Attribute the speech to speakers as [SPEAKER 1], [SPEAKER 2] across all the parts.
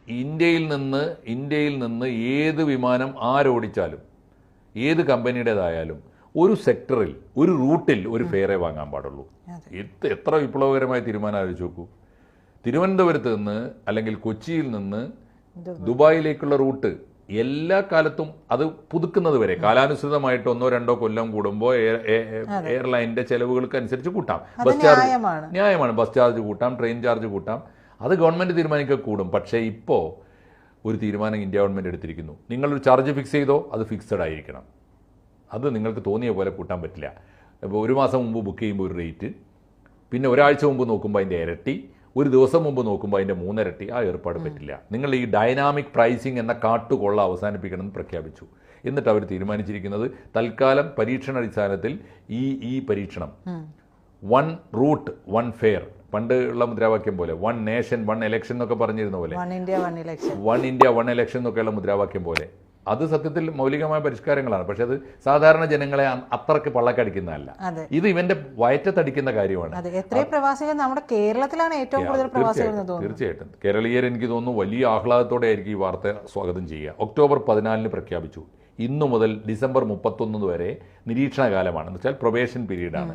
[SPEAKER 1] ഇന്ത്യയിൽ നിന്ന് ഏത് വിമാനം ആരോടിച്ചാലും ഏത് കമ്പനിയുടേതായാലും ഒരു സെക്ടറിൽ ഒരു റൂട്ടിൽ ഒരു ഫെയറേ വാങ്ങാൻ പാടുള്ളൂ. എത്ര വിപ്ലവകരമായ തീരുമാനം ആലോചിച്ച് നോക്കൂ. തിരുവനന്തപുരത്ത് നിന്ന് അല്ലെങ്കിൽ കൊച്ചിയിൽ നിന്ന് ദുബായിലേക്കുള്ള റൂട്ട് എല്ലാ കാലത്തും അത് പുതുക്കുന്നത് വരെ കാലാനുസൃതമായിട്ട് 1-2 കൊല്ലം കൂടുമ്പോൾ എയർലൈനിന്റെ ചെലവുകൾക്ക് അനുസരിച്ച് കൂട്ടാം. ബസ് ചാർജ് ന്യായമാണ്. ബസ് ചാർജ് കൂട്ടാം, ട്രെയിൻ ചാർജ് കൂട്ടാം. അത് ഗവൺമെന്റ് തീരുമാനിക്കാൻ കൂടും. പക്ഷേ ഇപ്പോൾ ഒരു തീരുമാനം ഇന്ത്യ ഗവൺമെന്റ് എടുത്തിരിക്കുന്നു. നിങ്ങളൊരു ചാർജ് ഫിക്സ് ചെയ്തോ, അത് ഫിക്സഡ് ആയിരിക്കണം. അത് നിങ്ങൾക്ക് തോന്നിയ പോലെ കൂട്ടാൻ പറ്റില്ല. ഇപ്പോൾ ഒരു മാസം മുമ്പ് ബുക്ക് ചെയ്യുമ്പോൾ ഒരു റേറ്റ്, പിന്നെ ഒരാഴ്ച മുമ്പ് നോക്കുമ്പോൾ അതിൻ്റെ ഇരട്ടി, ഒരു ദിവസം മുമ്പ് നോക്കുമ്പോൾ അതിൻ്റെ 3 ഇരട്ടി. ആ ഏർപ്പാട് പറ്റില്ല. നിങ്ങൾ ഈ ഡൈനാമിക് പ്രൈസിംഗ് എന്ന കാട്ടുകൊള്ള അവസാനിപ്പിക്കണമെന്ന് പ്രഖ്യാപിച്ചു. എന്നിട്ട് അവർ തീരുമാനിച്ചിരിക്കുന്നത് തൽക്കാലം പരീക്ഷണാടിസ്ഥാനത്തിൽ ഈ പരീക്ഷണം 1 റൂട്ട് 1 ഫെയർ, പണ്ട് ഉള്ള മുദ്രാവാക്യം പോലെ 1 നേഷൻ 1 ഇലക്ഷൻ എന്നൊക്കെ പറഞ്ഞിരുന്ന പോലെ
[SPEAKER 2] 1 ഇന്ത്യ
[SPEAKER 1] 1 ഇലക്ഷൻ എന്നൊക്കെയുള്ള മുദ്രാവാക്യം പോലെ, അത് സത്യത്തിൽ മൗലികമായ പരിഷ്കാരങ്ങളാണ്. പക്ഷെ അത് സാധാരണ ജനങ്ങളെ അത്രയ്ക്ക് പള്ളക്കടിക്കുന്നതല്ല. ഇത് ഇവന്റെ വയറ്റത്തടിക്കുന്ന കാര്യമാണ്.
[SPEAKER 2] നമ്മുടെ കേരളത്തിലാണ് ഏറ്റവും കൂടുതൽ പ്രവാസികൾ.
[SPEAKER 1] തീർച്ചയായിട്ടും കേരളീയർ എനിക്ക് തോന്നുന്നു വലിയ ആഹ്ലാദത്തോടെ ആയിരിക്കും ഈ വാർത്ത സ്വാഗതം ചെയ്യുക. ഒക്ടോബർ 14 പ്രഖ്യാപിച്ചു. ഇന്നു മുതൽ ഡിസംബർ 31 വരെ നിരീക്ഷണ കാലമാണ്. എന്ന് വെച്ചാൽ പ്രൊബേഷൻ പീരീഡാണ്.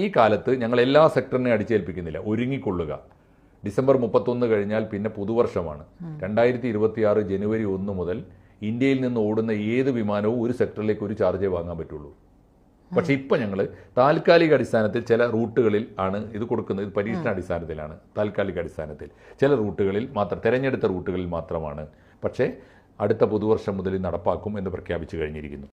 [SPEAKER 1] ഈ കാലത്ത് ഞങ്ങൾ എല്ലാ സെക്ടറിനെയും അടിച്ചേൽപ്പിക്കുന്നില്ല. ഒരുങ്ങിക്കൊള്ളുക. ഡിസംബർ 31 കഴിഞ്ഞാൽ പിന്നെ പുതുവർഷമാണ്. 2026 ജനുവരി 1 മുതൽ ഇന്ത്യയിൽ നിന്ന് ഓടുന്ന ഏത് വിമാനവും ഒരു സെക്ടറിലേക്ക് ഒരു ചാർജേ വാങ്ങാൻ പറ്റുള്ളൂ. പക്ഷേ ഇപ്പം ഞങ്ങൾ താൽക്കാലിക അടിസ്ഥാനത്തിൽ ചില റൂട്ടുകളിൽ ആണ് ഇത് കൊടുക്കുന്നത്. ഇത് പരീക്ഷണാടിസ്ഥാനത്തിലാണ്. താൽക്കാലിക അടിസ്ഥാനത്തിൽ ചില റൂട്ടുകളിൽ മാത്രം, തിരഞ്ഞെടുത്ത റൂട്ടുകളിൽ മാത്രമാണ്. പക്ഷേ അടുത്ത പുതുവർഷം മുതൽ നടപ്പാക്കും എന്ന് പ്രഖ്യാപിച്ചു കഴിഞ്ഞിരിക്കുന്നു.